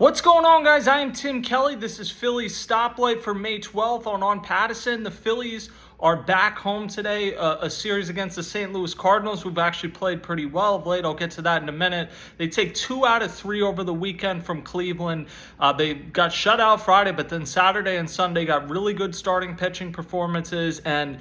What's going on, guys? I am Tim Kelly. This is Phillies Stoplight for May 12th on Patterson. The Phillies are back home today, a series against the St. Louis Cardinals, who've actually played pretty well of late. I'll get to that in a minute. They take 2 out of 3 over the weekend from Cleveland. They got shut out Friday, but then Saturday and Sunday got really good starting pitching performances. And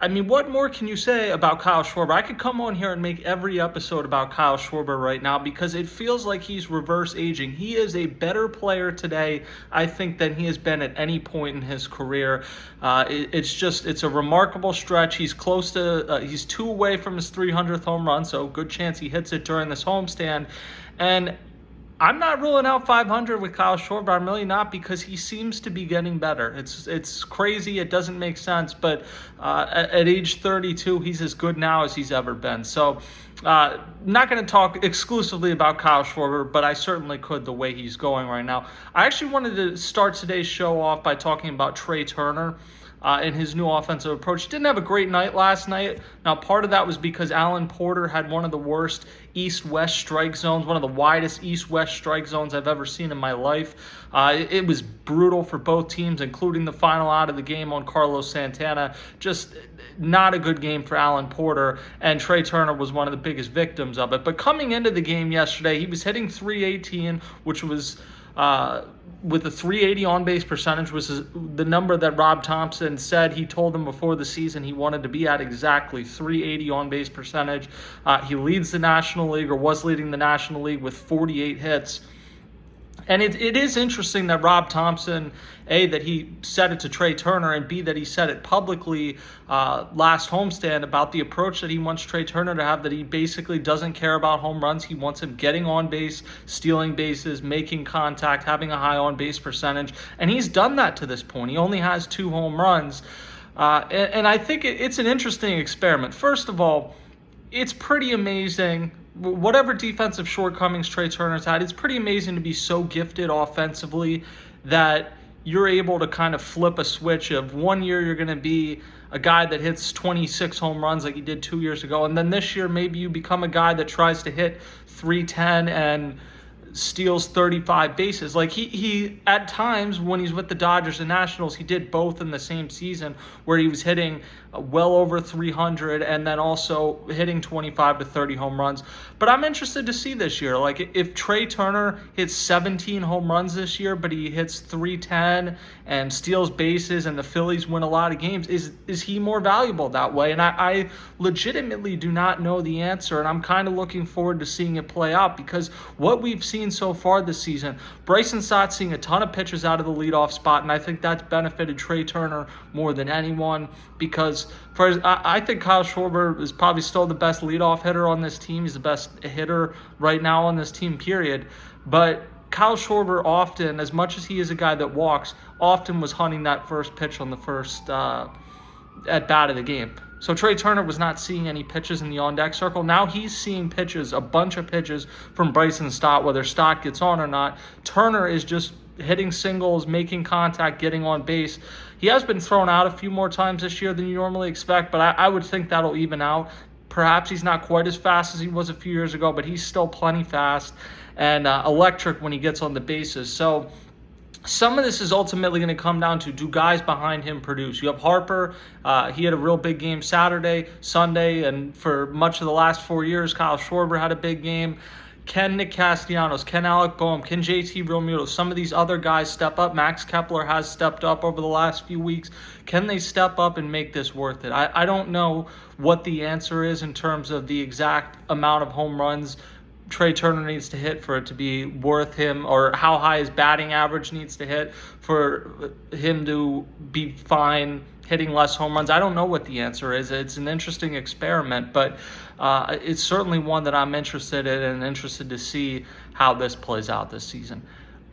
I mean, what more can you say about Kyle Schwarber? I could come on here and make every episode about Kyle Schwarber right now because it feels like he's reverse aging. He is a better player today, I think, than he has been at any point in his career. It's a remarkable stretch. He's he's 2 away from his 300th home run, so good chance he hits it during this homestand. And I'm not ruling out 500 with Kyle Schwarber. I'm really not, because he seems to be getting better. It's crazy. It doesn't make sense. But at age 32, he's as good now as he's ever been. So not going to talk exclusively about Kyle Schwarber, but I certainly could the way he's going right now. I actually wanted to start today's show off by talking about Trea Turner and his new offensive approach. He didn't have a great night last night. Now, part of that was because Alan Porter had one of the worst east-west strike zones, one of the widest east-west strike zones I've ever seen in my life. It was brutal for both teams, including the final out of the game on Carlos Santana. Just not a good game for Alan Porter, and Trea Turner was one of the biggest victims of it. But coming into the game yesterday, he was hitting .318, which was with a .380 on-base percentage, was the number that Rob Thompson said he told him before the season he wanted to be at, exactly .380 on-base percentage. He leads the National League, or was leading the National League, with 48 hits. And it is interesting that Rob Thompson, A, that he said it to Trea Turner, and B, that he said it publicly last homestand about the approach that he wants Trea Turner to have, that he basically doesn't care about home runs. He wants him getting on base, stealing bases, making contact, having a high on-base percentage. And he's done that to this point. He only has 2 home runs. And I think it's an interesting experiment. First of all, it's pretty amazing. Whatever defensive shortcomings Trea Turner's had, it's pretty amazing to be so gifted offensively that you're able to kind of flip a switch of one year you're going to be a guy that hits 26 home runs like he did 2 years ago, and then this year maybe you become a guy that tries to hit .310 and steals 35 bases. Like he at times when he's with the Dodgers and Nationals, he did both in the same season, where he was hitting well over 300 and then also hitting 25 to 30 home runs. But I'm interested to see this year, like if Trea Turner hits 17 home runs this year, but he hits .310 and steals bases and the Phillies win a lot of games, is he more valuable that way? And I legitimately do not know the answer, and I'm kind of looking forward to seeing it play out, because what we've seen so far this season, Bryson Stott's seeing a ton of pitches out of the leadoff spot, and I think that's benefited Trea Turner more than anyone, because I think Kyle Schwarber is probably still the best leadoff hitter on this team. He's the best hitter right now on this team, period. But Kyle Schwarber often, as much as he is a guy that walks, often was hunting that first pitch on the first at bat of the game. So Trea Turner was not seeing any pitches in the on-deck circle. Now he's seeing pitches, a bunch of pitches from Bryson Stott, whether Stott gets on or not. Turner is just hitting singles, making contact, getting on base. He has been thrown out a few more times this year than you normally expect, but I would think that'll even out. Perhaps he's not quite as fast as he was a few years ago, but he's still plenty fast and electric when he gets on the bases. So some of this is ultimately going to come down to, do guys behind him produce? You have Harper. He had a real big game Saturday, Sunday, and for much of the last 4 years, Kyle Schwarber had a big game. Can Nick Castellanos, can Alec Boehm, can JT Realmuto, some of these other guys step up? Max Kepler has stepped up over the last few weeks. Can they step up and make this worth it? I don't know what the answer is in terms of the exact amount of home runs Trea Turner needs to hit for it to be worth him, or how high his batting average needs to hit for him to be fine hitting less home runs. I don't know what the answer is. It's an interesting experiment, but it's certainly one that I'm interested in and interested to see how this plays out this season.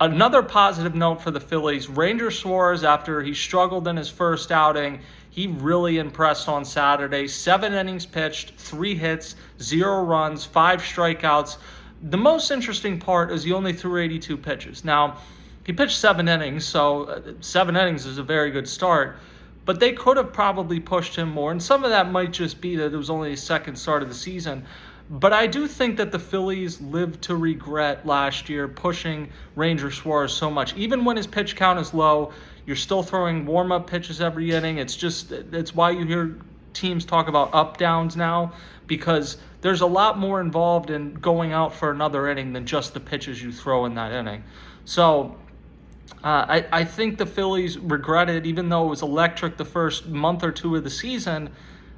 Another positive note for the Phillies, Ranger Suárez, after he struggled in his first outing, he really impressed on Saturday. 7 innings pitched, 3 hits, 0 runs, 5 strikeouts. The most interesting part is he only threw 82 pitches. Now, he pitched 7 innings, so 7 innings is a very good start. But they could have probably pushed him more, and some of that might just be that it was only his second start of the season. But I do think that the Phillies lived to regret last year pushing Ranger Suárez so much. Even when his pitch count is low, you're still throwing warm-up pitches every inning. It's why you hear teams talk about up-downs now, because there's a lot more involved in going out for another inning than just the pitches you throw in that inning. So I think the Phillies regretted, even though it was electric the first month or two of the season,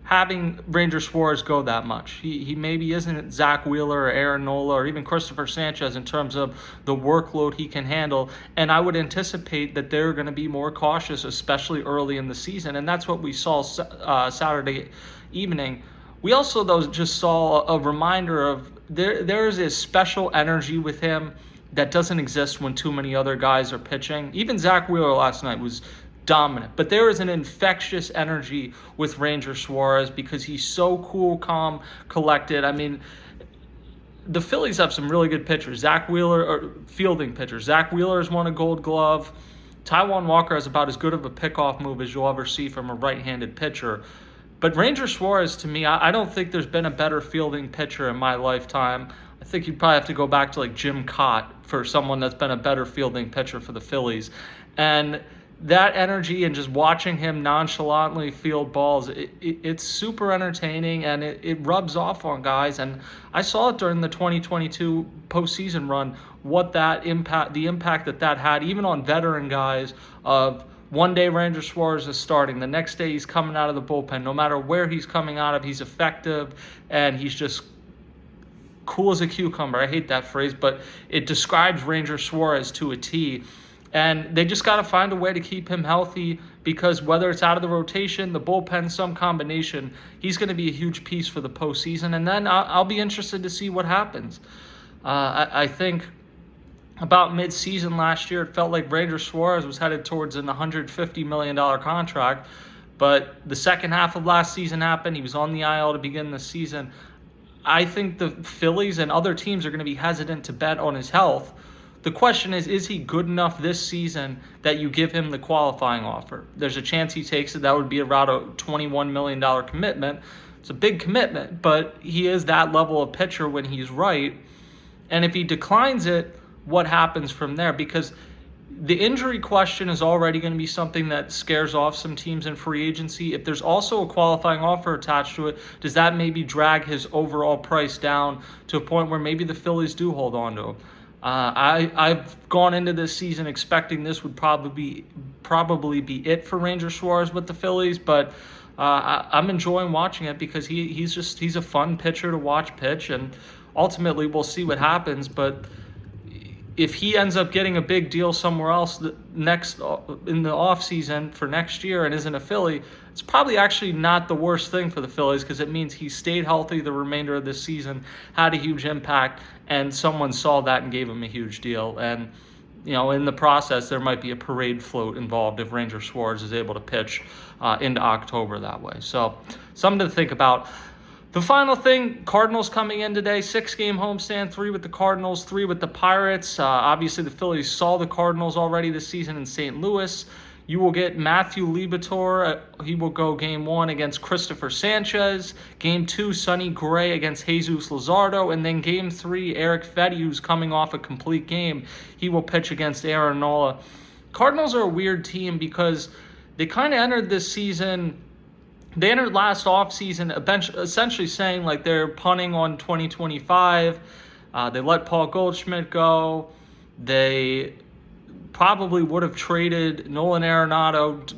having Ranger Suárez go that much. He maybe isn't Zach Wheeler or Aaron Nola or even Christopher Sanchez in terms of the workload he can handle. And I would anticipate that they're going to be more cautious, especially early in the season. And that's what we saw Saturday evening. We also, though, just saw a reminder of there is a special energy with him that doesn't exist when too many other guys are pitching. Even Zach Wheeler last night was dominant, but there is an infectious energy with Ranger Suárez because he's so cool, calm, collected. I mean, the Phillies have some really good pitchers. Zach Wheeler, or fielding pitchers. Zach Wheeler has won a Gold Glove. Taijuan Walker has about as good of a pickoff move as you'll ever see from a right-handed pitcher. But Ranger Suárez, to me, I don't think there's been a better fielding pitcher in my lifetime. I think you'd probably have to go back to like Jim Cott for someone that's been a better fielding pitcher for the Phillies. And that energy and just watching him nonchalantly field balls, it's super entertaining, and it rubs off on guys. And I saw it during the 2022 postseason run, the impact that had even on veteran guys. Of one day Ranger Suárez is starting, the next day he's coming out of the bullpen. No matter where he's coming out of, he's effective, and he's just cool as a cucumber. I hate that phrase, but it describes Ranger Suárez to a T. And they just got to find a way to keep him healthy, because whether it's out of the rotation, the bullpen, some combination, he's going to be a huge piece for the postseason. And then I'll be interested to see what happens. I think about mid-season last year, it felt like Ranger Suárez was headed towards an $150 million contract. But the second half of last season happened. He was on the IL to begin the season. I think the Phillies and other teams are going to be hesitant to bet on his health. The question is he good enough this season that you give him the qualifying offer? There's a chance he takes it. That would be around a $21 million commitment. It's a big commitment, but he is that level of pitcher when he's right. And if he declines it, what happens from there? Because the injury question is already going to be something that scares off some teams in free agency. If there's also a qualifying offer attached to it, does that maybe drag his overall price down to a point where maybe the Phillies do hold on to him? I've gone into this season expecting this would probably be it for Ranger Suárez with the Phillies, but I'm enjoying watching it because he's a fun pitcher to watch pitch, and ultimately we'll see what happens. But if he ends up getting a big deal somewhere else next in the offseason for next year and isn't a Philly, it's probably actually not the worst thing for the Phillies, because it means he stayed healthy the remainder of this season, had a huge impact, and someone saw that and gave him a huge deal. And in the process, there might be a parade float involved if Ranger Suárez is able to pitch into October that way. So something to think about. The final thing, Cardinals coming in today, 6-game homestand, 3 with the Cardinals, 3 with the Pirates. Obviously, the Phillies saw the Cardinals already this season in St. Louis. You will get Matthew Liberatore. He will go Game 1 against Christopher Sanchez. Game 2, Sonny Gray against Jesus Luzardo. And then Game 3, Eric Fedde, who's coming off a complete game. He will pitch against Aaron Nola. Cardinals are a weird team because they kind of entered this season. They entered last offseason essentially saying like they're punting on 2025. They let Paul Goldschmidt go. They probably would have traded Nolan Arenado,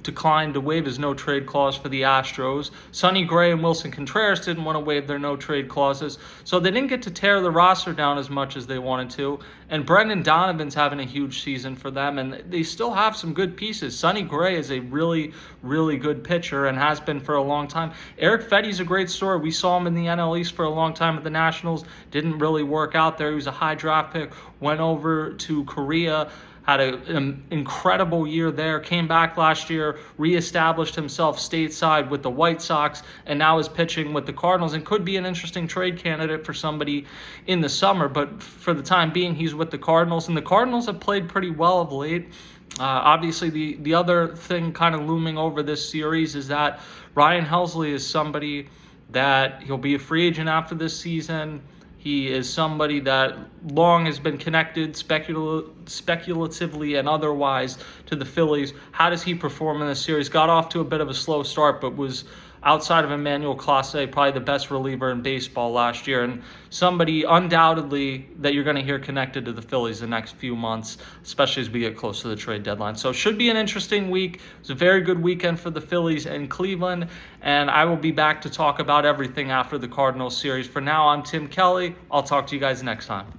declined to waive his no-trade clause for the Astros. Sonny Gray and Wilson Contreras didn't want to waive their no-trade clauses, so they didn't get to tear the roster down as much as they wanted to. And Brendan Donovan's having a huge season for them, and they still have some good pieces. Sonny Gray is a really, really good pitcher and has been for a long time. Eric Fedde's a great story. We saw him in the NL East for a long time at the Nationals. Didn't really work out there. He was a high draft pick, went over to Korea, had an incredible year there, came back last year, reestablished himself stateside with the White Sox, and now is pitching with the Cardinals and could be an interesting trade candidate for somebody in the summer. But for the time being, he's with the Cardinals, and the Cardinals have played pretty well of late. Obviously, the other thing kind of looming over this series is that Ryan Helsley is somebody that he'll be a free agent after this season. He is somebody that long has been connected speculatively and otherwise to the Phillies. How does he perform in this series? Got off to a bit of a slow start, but was, outside of Emmanuel Clase, probably the best reliever in baseball last year, and somebody undoubtedly that you're going to hear connected to the Phillies the next few months, especially as we get close to the trade deadline. So it should be an interesting week. It was a very good weekend for the Phillies and Cleveland, and I will be back to talk about everything after the Cardinals series. For now, I'm Tim Kelly. I'll talk to you guys next time.